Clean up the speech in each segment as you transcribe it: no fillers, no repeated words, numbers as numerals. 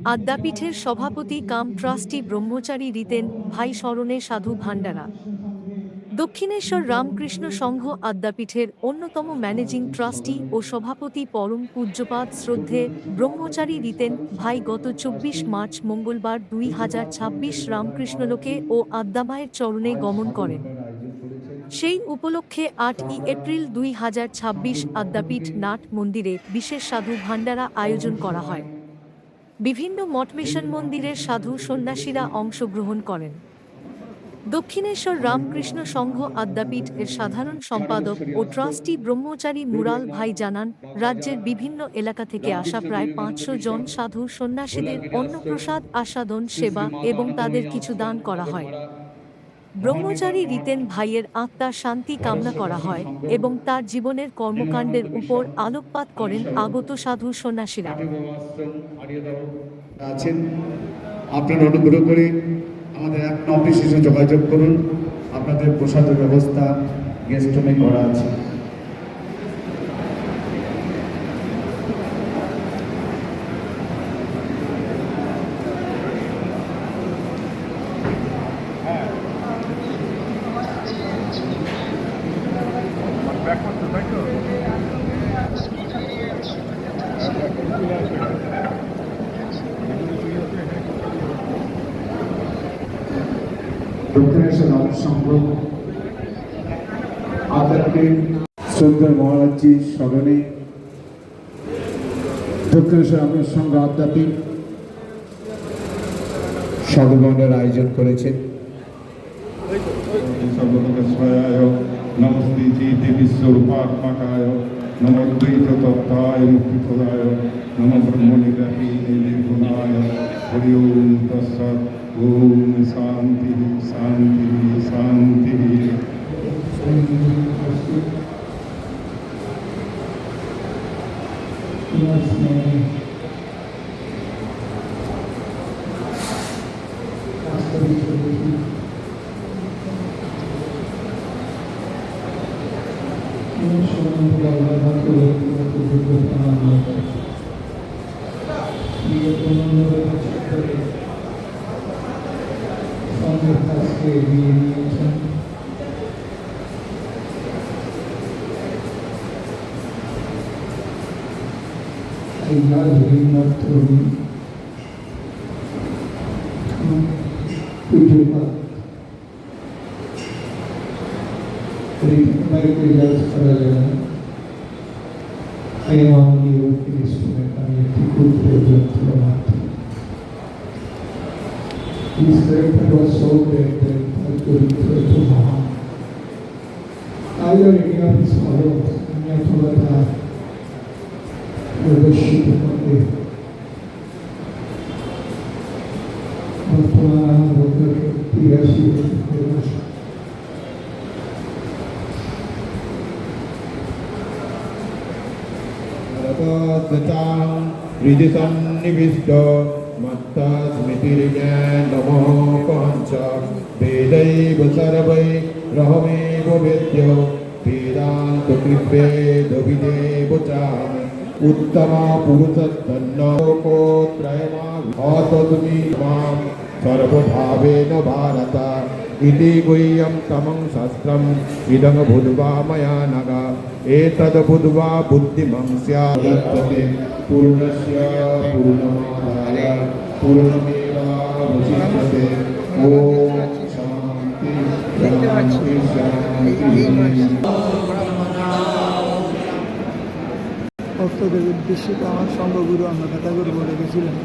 আদ্যাপীঠের সভাপতি কাম ট্রাস্টি ব্রহ্মচারী রিতেন ভাই স্মরণে সাধু ভান্ডারা। দক্ষিণেশ্বর রামকৃষ্ণ সংঘ আদ্যাপীঠের অন্যতম ম্যানেজিং ট্রাস্টি ও সভাপতি পরম পূজ্যপাদ শ্রদ্ধে ব্রহ্মচারী রিতেন ভাই গত ২৪ মার্চ মঙ্গলবার ২০২৬ রামকৃষ্ণলোকে ও আদ্যামায়ের চরণে গমন করেন। সেই উপলক্ষে ৮ই এপ্রিল ২০২৬ আদ্যাপীঠ নাট মন্দিরে বিশেষ সাধু ভান্ডারা আয়োজন করা হয়। বিভিন্ন মঠ মিশন মন্দিরের সাধু সন্ন্যাসীরা অংশগ্রহণ করেন। দক্ষিণেশ্বর রামকৃষ্ণ সংঘ আদ্যাপীঠ এর সাধারণ সম্পাদক ও ট্রাস্টি ব্রহ্মচারী মুরাল ভাই জানান, রাজ্যের বিভিন্ন এলাকা থেকে আসা প্রায় ৫০০ জন সাধু সন্ন্যাসীদের অন্নপ্রসাদ আস্বাদন সেবা এবং তাদের কিছু দান করা হয়। ব্রহ্মচারী রিতেন ভাইয়ের আত্মার শান্তি কামনা করা হয় এবং তার জীবনের কর্মকাণ্ডের উপর আলোকপাত করেন আগত সাধু সন্ন্যাসীরা। আছেন, আপনারা অনুগ্রহ করে আমাদের এক অফিসে যোগাযোগ করুন। আপনাদের প্রসাদের ব্যবস্থা গেস্ট রুমে করা আছে। দক্ষিণেশ্বর রামসংঘ আদ্যাপীঠ শ্রদ্ধা মহারাজজির স্মরণে দক্ষিণেশ্বর রামসংঘ আদ্যাপীঠ সাধুগণের আয়োজন করেছে। নমস্তে বিশ্বরূপাত্মকায় নমদ্বৈত তত্ত্বায় মুক্তিপ্রদায় নম ব্রহ্মনিগ্রহে নির্গুণায় হরি ওম তৎসৎ। ওম শান্তি শান্তি শান্তি। I am only working instrument. I am a good project for nothing. This character was so great that I couldn't pray to Maha. Either any of his followers, any of the worship of the Bhagwan, Bhagwan, Tirashi, Tirashi. हृदिसन्निविष्ट मत्तस्मृतिर्ज्ञानमो पञ्च वेदैव सर्वैरहमेव वेद्यो वेदान्तकृद्वेदविदेव चामि उत्तमपुरुषस्तन्नोकोत्रयमाततुमि मां सर्वभावेन भारत इति गुह्यं तमं शास्त्रम् इदं बुद्ध्वा मया नघ एतद् बुद्ध्वा बुद्धिमं स्यात् पूर्णस्य पूर्णमादाय पूर्णमेवावशिष्यते। ॐ शान्ति शान्ति शान्ति। ভক্তদের উদ্দেশ্যে তো আমার সঙ্গগুরু অন্নদাতাগুরু বলে গেছিলেন,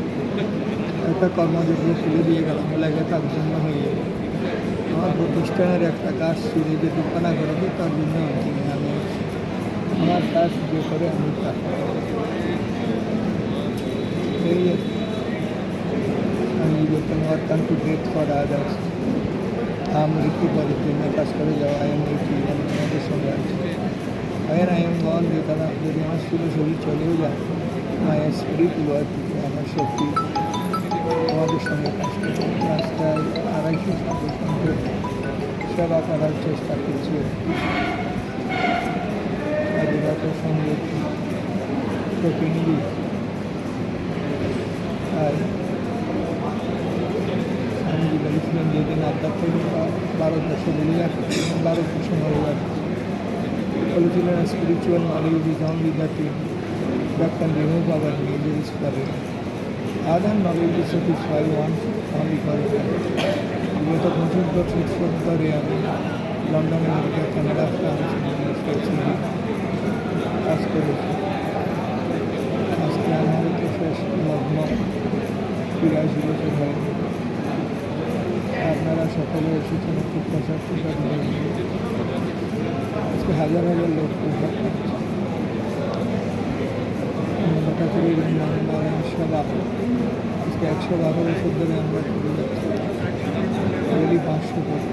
একটা কর্মযোগ্য খুলে দিয়ে গেলাম, লাগে তার জন্য হয়ে আমার প্রতিষ্ঠানের একটা কাজ ছিঁড়ে যে দোকানা করাবে তার জন্য আমি আমার কাজ যে করে আমি এই আমি তোমার টু গেট করা আদার্স মৃত্যু পরের জন্য কাজ করে যাওয়া আই এম তোমাদের সঙ্গে আছে। अगर आई एम गॉन बेटा যদি আমার স্থূল শরীর চলেও যায়, মাই স্পিরিট ওয়ার্ক আমার শক্তি তোমাদের সঙ্গে কাজ করছে। রাস্তায় ২৫০ সাধুর সঙ্গে সেবা করার চেষ্টা করছে। আদিবাসী সঙ্গে প্রতিনিধি আর তার থেকে ভারতবর্ষ বলে যাচ্ছে ভারতবর্ষ মরে যাচ্ছে বলেছিলেন spiritual knowledge is only the thing that can remove our needs for it. Other knowledge is satisfy one only for it. বিগত 25 বছর ধরে আমি London, America, Canada, France, United states কাজ করেছি। আজকে আমার তো শেষ লগ্ন 82 বছর হয়নি। আপনারা সকলে এসেছেন খুব প্রসাদ নিয়ে। আজকে হাজার হাজার লোক প্রসাদ পাচ্ছে। নারায়ণ সেবা আজকে 112 বছর ধরে আমরা করে যাচ্ছি, ডেলি 500 করে।